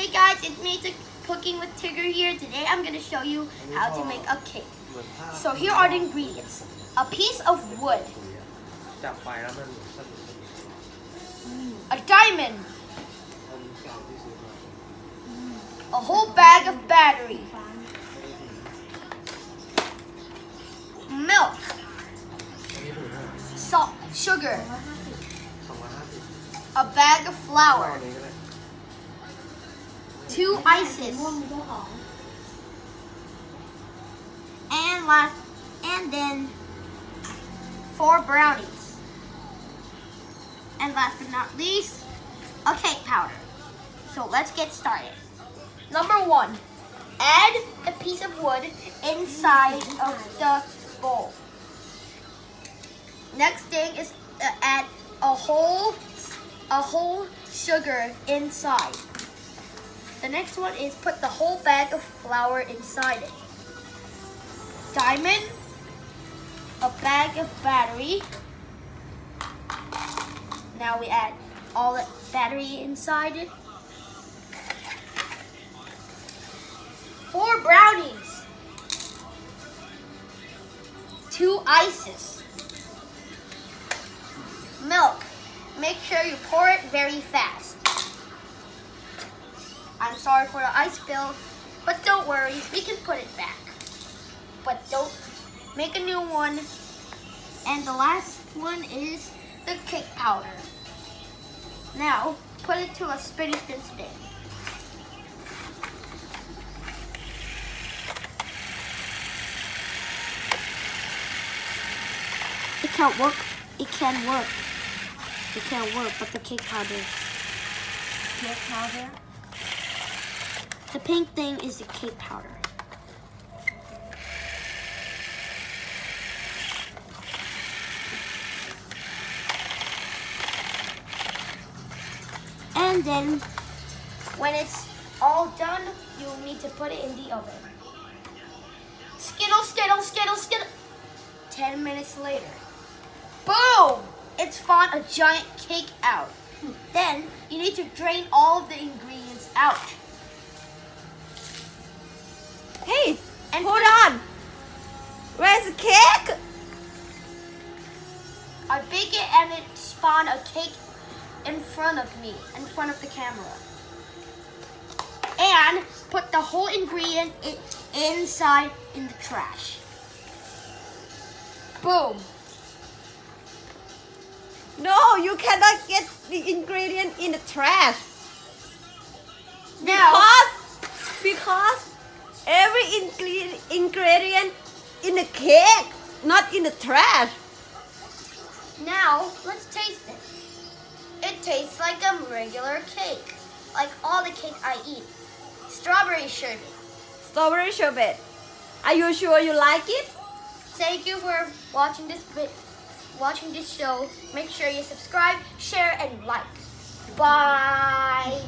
Hey guys, it's me, Cooking with Tigger here. Today I'm going to show you how to make a cake. So here are the ingredients. A piece of wood. A diamond. A whole bag of battery. Milk. Salt, sugar. A bag of flour. 2 ices. And then 4 brownies. And last but not least, a cake powder. So let's get started. Number 1, add a piece of wood inside of the bowl. Next thing is to add a whole sugar inside. The next one is put the whole bag of flour inside it. Diamond, a bag of battery. Now we add all the battery inside it. 4 brownies. 2 ices. Milk. Make sure you pour it very fast. I'm sorry for the ice spill, but don't worry, we can put it back. But don't make a new one. And the last one is the cake powder. Now, put it to a spin. It can't work. It can work. It can't work, but the cake powder. Cake powder? The pink thing is the cake powder. And then, when it's all done, you'll need to put it in the oven. Skittle, skittle, skittle, skittle. 10 minutes later. Boom! It spawned a giant cake out. Then, you need to drain all of the ingredients out. Hey, and hold on. Where's the cake? I bake it and it spawned a cake in front of me, in front of the camera. And put the whole ingredient inside in the trash. Boom. No, you cannot get the ingredient in the trash. Now, because every ingredient in the cake, not in the trash. now let's taste it. It tastes like a regular cake, like all the cake I eat. Strawberry sherbet. Strawberry sherbet. Are you sure you like it? Thank you for watching this show. Make sure you subscribe, share, and like. Bye.